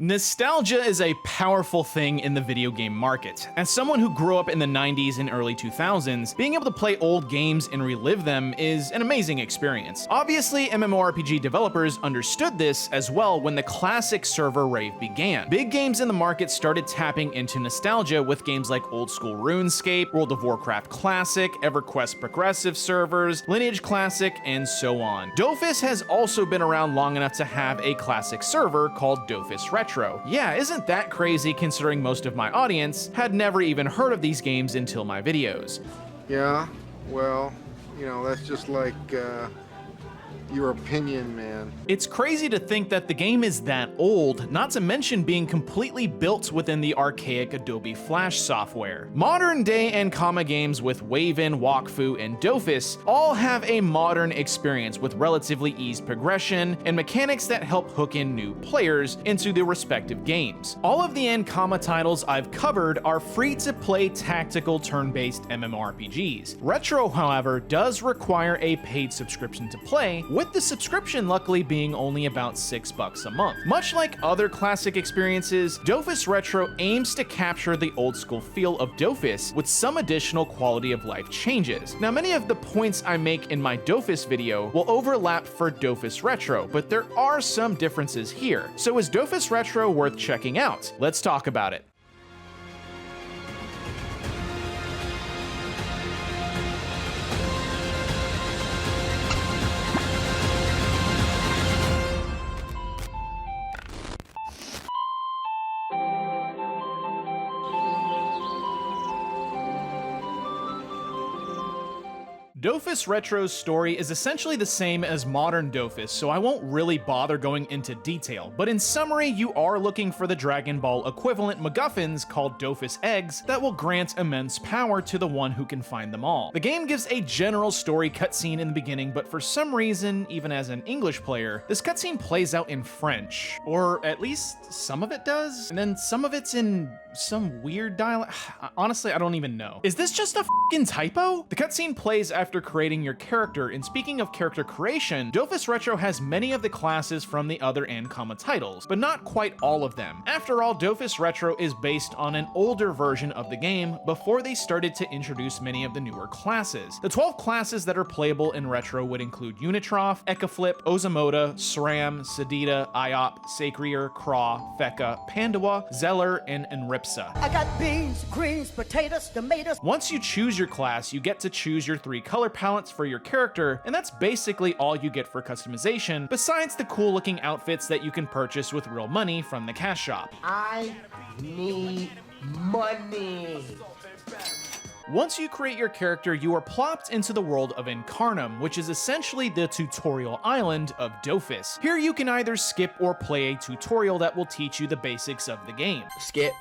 Nostalgia is a powerful thing in the video game market. As someone who grew up in the 90s and early 2000s, being able to play old games and relive them is an amazing experience. Obviously, MMORPG developers understood this as well when the classic server rave began. Big games in the market started tapping into nostalgia with games like old school RuneScape, World of Warcraft Classic, EverQuest Progressive servers, Lineage Classic, and so on. Dofus has also been around long enough to have a classic server called Dofus Retro. Yeah, isn't that crazy considering most of my audience had never even heard of these games until my videos? Yeah, well, you know, that's just like, your opinion, man. It's crazy to think that the game is that old, not to mention being completely built within the archaic Adobe Flash software. Modern day Ankama Games with Waven, Wakfu, and Dofus all have a modern experience with relatively eased progression and mechanics that help hook in new players into the respective games. All of the Ankama titles I've covered are free-to-play tactical turn-based MMORPGs. Retro, however, does require a paid subscription to play, with the subscription luckily being only about $6 a month. Much like other classic experiences, Dofus Retro aims to capture the old school feel of Dofus with some additional quality of life changes. Now, many of the points I make in my Dofus video will overlap for Dofus Retro, but there are some differences here. So is Dofus Retro worth checking out? Let's talk about it. Dofus Retro's story is essentially the same as modern Dofus, so I won't really bother going into detail, but in summary, you are looking for the Dragon Ball equivalent MacGuffins called Dofus Eggs that will grant immense power to the one who can find them all. The game gives a general story cutscene in the beginning, but for some reason, even as an English player, this cutscene plays out in French, or at least some of it does, and then some of it's in some weird dialect. Honestly, I don't even know. Is this just a f***ing typo? The cutscene plays after creating your character, and speaking of character creation, Dofus Retro has many of the classes from the other Ankama titles, but not quite all of them. After all, Dofus Retro is based on an older version of the game before they started to introduce many of the newer classes. The 12 classes that are playable in Retro would include Unitrof, Ekaflip, Ozamoda, Sram, Sedita, Iop, Sacrier, Craw, Feka, Pandawa, Zeller, and Enripsa. I got beans, greens, potatoes, tomatoes. Once you choose your class, you get to choose your 3 color palettes for your character, and that's basically all you get for customization, besides the cool looking outfits that you can purchase with real money from the cash shop. I need money. Once you create your character, you are plopped into the world of Incarnum, which is essentially the tutorial island of Dofus. Here you can either skip or play a tutorial that will teach you the basics of the game. Skip.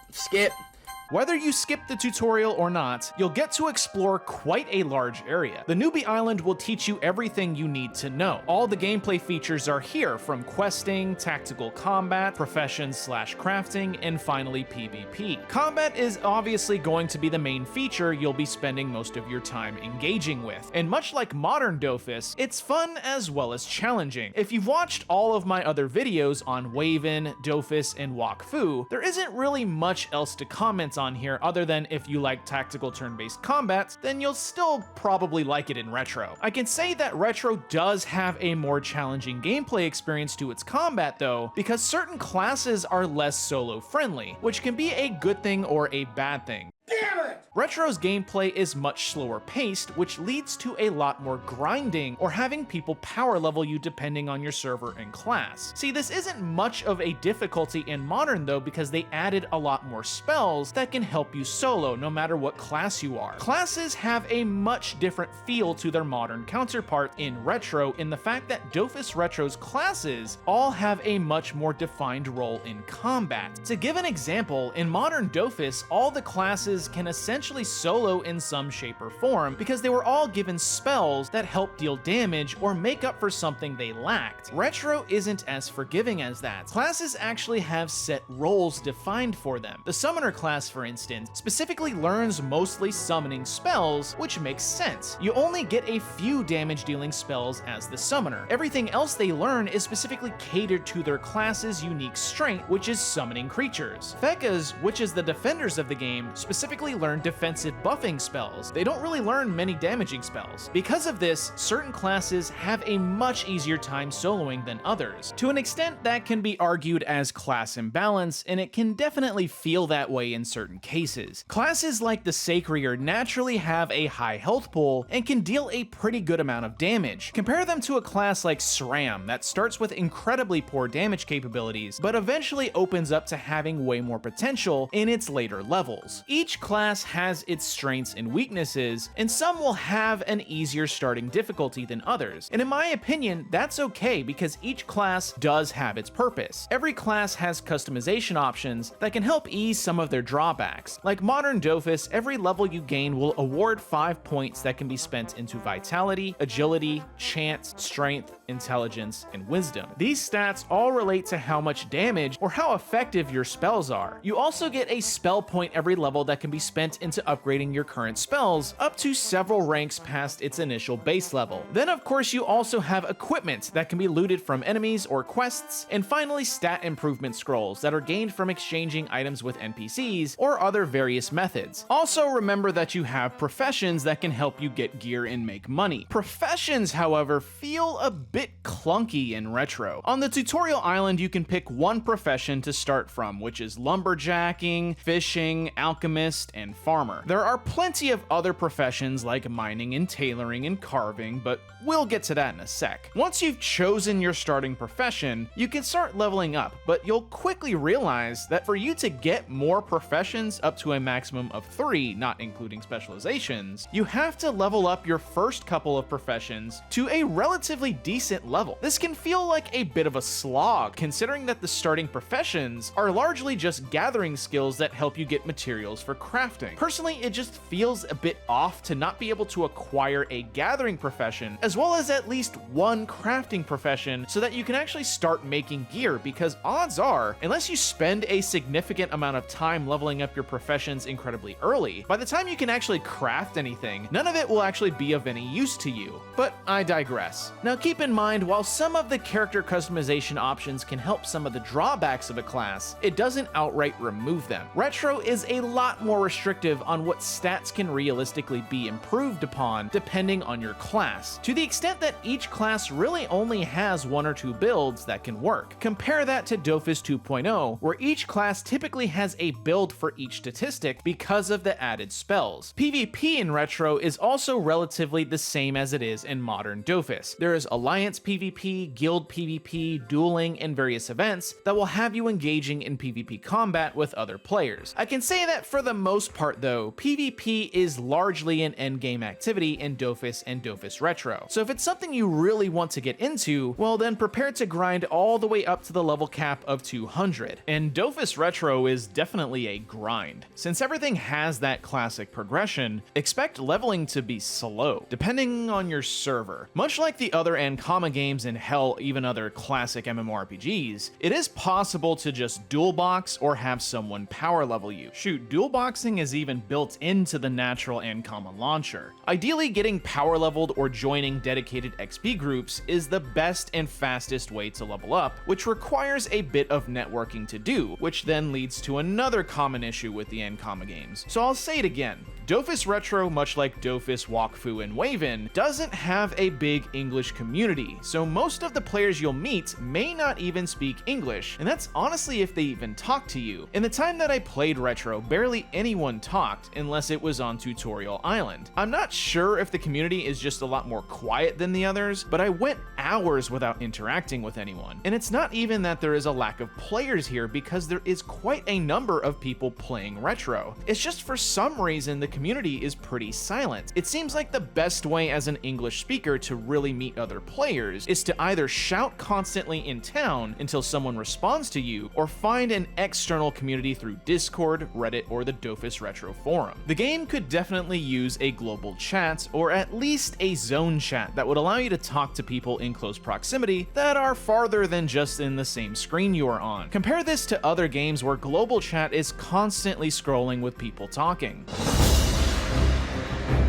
Whether you skip the tutorial or not, you'll get to explore quite a large area. The newbie island will teach you everything you need to know. All the gameplay features are here, from questing, tactical combat, profession/crafting, and finally PvP. Combat is obviously going to be the main feature you'll be spending most of your time engaging with, and much like modern Dofus, it's fun as well as challenging. If you've watched all of my other videos on Waven, Dofus, and Wakfu, there isn't really much else to comment on here other than if you like tactical turn-based combat, then you'll still probably like it in Retro. I can say that Retro does have a more challenging gameplay experience to its combat though, because certain classes are less solo friendly, which can be a good thing or a bad thing. Damn it! Retro's gameplay is much slower paced, which leads to a lot more grinding or having people power level you depending on your server and class. See, this isn't much of a difficulty in Modern though, because they added a lot more spells that can help you solo no matter what class you are. Classes have a much different feel to their Modern counterpart in Retro in the fact that Dofus Retro's classes all have a much more defined role in combat. To give an example, in Modern Dofus, all the classes can essentially essentially solo in some shape or form because they were all given spells that help deal damage or make up for something they lacked. Retro isn't as forgiving as that. Classes actually have set roles defined for them. The Summoner class, for instance, specifically learns mostly summoning spells, which makes sense. You only get a few damage dealing spells as the Summoner. Everything else they learn is specifically catered to their class's unique strength, which is summoning creatures. Fekkas, which is the defenders of the game, specifically learn defensive buffing spells. They don't really learn many damaging spells. Because of this, certain classes have a much easier time soloing than others. To an extent, that can be argued as class imbalance, and it can definitely feel that way in certain cases. Classes like the Sacred naturally have a high health pool and can deal a pretty good amount of damage. Compare them to a class like SRAM that starts with incredibly poor damage capabilities, but eventually opens up to having way more potential in its later levels. Each class has its strengths and weaknesses, and some will have an easier starting difficulty than others. And in my opinion, that's okay because each class does have its purpose. Every class has customization options that can help ease some of their drawbacks. Like modern Dofus, every level you gain will award 5 points that can be spent into Vitality, Agility, Chance, Strength, Intelligence, and Wisdom. These stats all relate to how much damage or how effective your spells are. You also get a spell point every level that can be spent into upgrading your current spells up to several ranks past its initial base level. Then of course you also have equipment that can be looted from enemies or quests, and finally stat improvement scrolls that are gained from exchanging items with NPCs or other various methods. Also remember that you have professions that can help you get gear and make money. Professions, however, feel a bit clunky in Retro. On the tutorial island, you can pick one profession to start from, which is lumberjacking, fishing, alchemist, and farmer. There are plenty of other professions like mining and tailoring and carving, but we'll get to that in a sec. Once you've chosen your starting profession, you can start leveling up, but you'll quickly realize that for you to get more professions up to a maximum of 3, not including specializations, you have to level up your first couple of professions to a relatively decent level. This can feel like a bit of a slog, considering that the starting professions are largely just gathering skills that help you get materials for crafting. Personally, it just feels a bit off to not be able to acquire a gathering profession, as well as at least one crafting profession, so that you can actually start making gear, because odds are, unless you spend a significant amount of time leveling up your professions incredibly early, by the time you can actually craft anything, none of it will actually be of any use to you. But I digress. Now keep in mind, while some of the character customization options can help some of the drawbacks of a class, it doesn't outright remove them. Retro is a lot more restrictive on what stats can realistically be improved upon depending on your class, to the extent that each class really only has 1 or 2 builds that can work. Compare that to Dofus 2.0, where each class typically has a build for each statistic because of the added spells. PvP in Retro is also relatively the same as it is in modern Dofus. There is Alliance PvP, Guild PvP, dueling, and various events that will have you engaging in PvP combat with other players. I can say that for the most part though, PvP is largely an endgame activity in Dofus and Dofus Retro. So if it's something you really want to get into, well then prepare to grind all the way up to the level cap of 200. And Dofus Retro is definitely a grind. Since everything has that classic progression, expect leveling to be slow, depending on your server. Much like the other Ankama games and hell, even other classic MMORPGs, it is possible to just dual box or have someone power level you. Shoot, dual boxing is even built into the natural Ankama launcher. Ideally, getting power leveled or joining dedicated XP groups is the best and fastest way to level up, which requires a bit of networking to do, which then leads to another common issue with the Ankama games. So I'll say it again. Dofus Retro, much like Dofus, Wakfu, and Waven, doesn't have a big English community, so most of the players you'll meet may not even speak English, and that's honestly if they even talk to you. In the time that I played Retro, barely anyone talked unless it was on Tutorial Island. I'm not sure if the community is just a lot more quiet than the others, but I went hours without interacting with anyone. And it's not even that there is a lack of players here, because there is quite a number of people playing Retro. It's just for some reason the community community is pretty silent. It seems like the best way as an English speaker to really meet other players is to either shout constantly in town until someone responds to you, or find an external community through Discord, Reddit, or the Dofus Retro forum. The game could definitely use a global chat, or at least a zone chat that would allow you to talk to people in close proximity that are farther than just in the same screen you are on. Compare this to other games where global chat is constantly scrolling with people talking.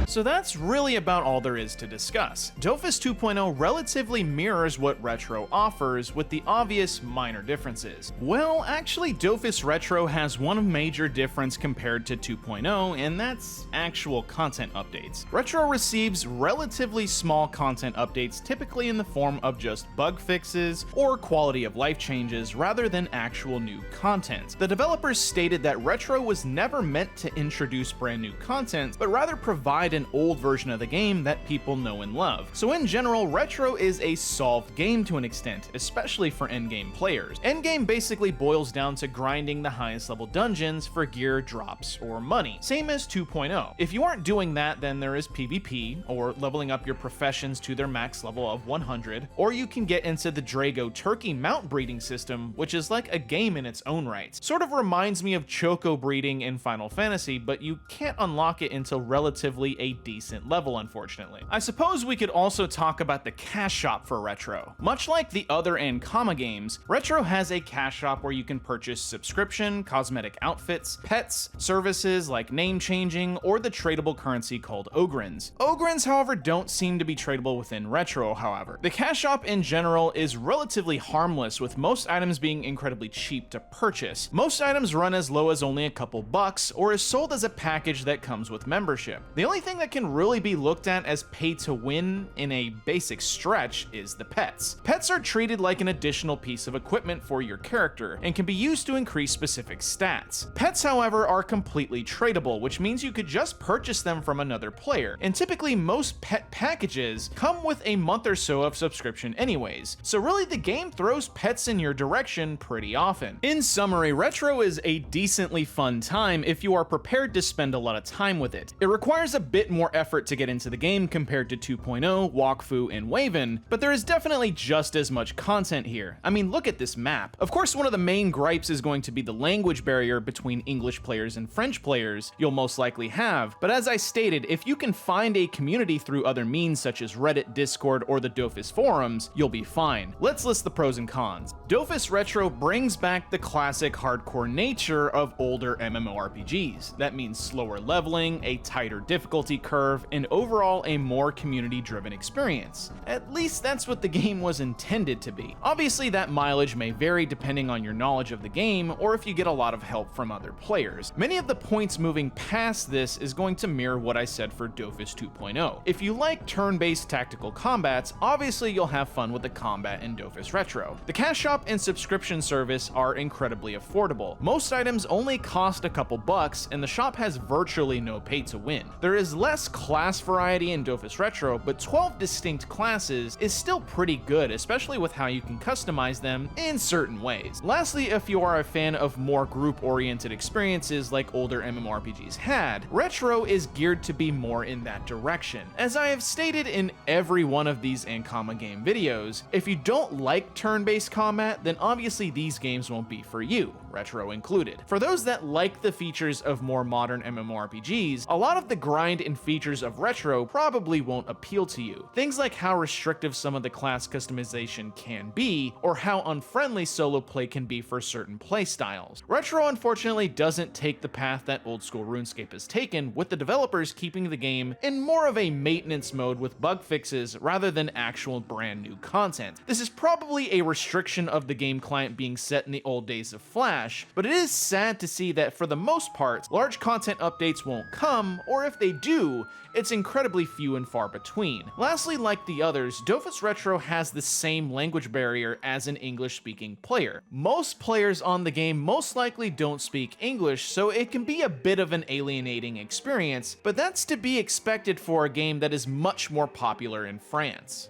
So that's really about all there is to discuss. Dofus 2.0 relatively mirrors what Retro offers, with the obvious minor differences. Well, actually, Dofus Retro has one major difference compared to 2.0, and that's actual content updates. Retro receives relatively small content updates, typically in the form of just bug fixes or quality of life changes, rather than actual new content. The developers stated that Retro was never meant to introduce brand new content, but rather provide an old version of the game that people know and love. So in general, Retro is a solved game to an extent, especially for endgame players. Endgame basically boils down to grinding the highest level dungeons for gear, drops, or money, same as 2.0. If you aren't doing that, then there is PvP, or leveling up your professions to their max level of 100, or you can get into the Drago turkey mount breeding system, which is like a game in its own right. Sort of reminds me of Choco breeding in Final Fantasy, but you can't unlock it until relatively a decent level, unfortunately. I suppose we could also talk about the cash shop for Retro. Much like the other Ankama games, Retro has a cash shop where you can purchase subscription, cosmetic outfits, pets, services like name changing, or the tradable currency called Ogrins. Ogrins, however, don't seem to be tradable within Retro, however. The cash shop in general is relatively harmless, with most items being incredibly cheap to purchase. Most items run as low as only a couple bucks, or is sold as a package that comes with membership. The only thing that can really be looked at as pay to win in a basic stretch is the pets. Pets are treated like an additional piece of equipment for your character and can be used to increase specific stats. Pets, however, are completely tradable, which means you could just purchase them from another player, and typically most pet packages come with a month or so of subscription anyways, so really the game throws pets in your direction pretty often. In summary, Retro is a decently fun time if you are prepared to spend a lot of time with it. It requires a bit more effort to get into the game compared to 2.0, Wakfu, and Waven, but there is definitely just as much content here. I mean, look at this map. Of course, one of the main gripes is going to be the language barrier between English players and French players you'll most likely have, but as I stated, if you can find a community through other means such as Reddit, Discord, or the Dofus forums, you'll be fine. Let's list the pros and cons. Dofus Retro brings back the classic hardcore nature of older MMORPGs. That means slower leveling, a tighter difficulty curve, and overall a more community-driven experience. At least that's what the game was intended to be. Obviously, that mileage may vary depending on your knowledge of the game, or if you get a lot of help from other players. Many of the points moving past this is going to mirror what I said for Dofus 2.0. If you like turn-based tactical combats, obviously you'll have fun with the combat in Dofus Retro. The cash shop and subscription service are incredibly affordable. Most items only cost a couple bucks, and the shop has virtually no pay to win. There is less class variety in Dofus Retro, but 12 distinct classes is still pretty good, especially with how you can customize them in certain ways. Lastly, if you are a fan of more group-oriented experiences like older MMORPGs had, Retro is geared to be more in that direction. As I have stated in every one of these Ankama game videos, if you don't like turn-based combat, then obviously these games won't be for you, Retro included. For those that like the features of more modern MMORPGs, a lot of the grind and features of Retro probably won't appeal to you. Things like how restrictive some of the class customization can be, or how unfriendly solo play can be for certain playstyles. Retro unfortunately doesn't take the path that old school RuneScape has taken, with the developers keeping the game in more of a maintenance mode with bug fixes rather than actual brand new content. This is probably a restriction of the game client being set in the old days of Flash, but it is sad to see that for the most part, large content updates won't come, or if they do, it's incredibly few and far between. Lastly, like the others, Dofus Retro has the same language barrier as an English-speaking player. Most players on the game most likely don't speak English, so it can be a bit of an alienating experience, but that's to be expected for a game that is much more popular in France.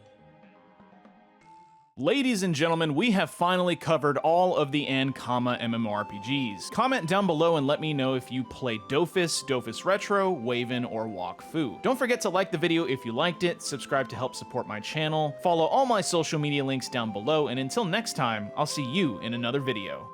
Ladies and gentlemen, we have finally covered all of the Ankama MMORPGs. Comment down below and let me know if you played Dofus, Dofus Retro, Waven, or Wakfu. Don't forget to like the video if you liked it, subscribe to help support my channel, follow all my social media links down below, and until next time, I'll see you in another video.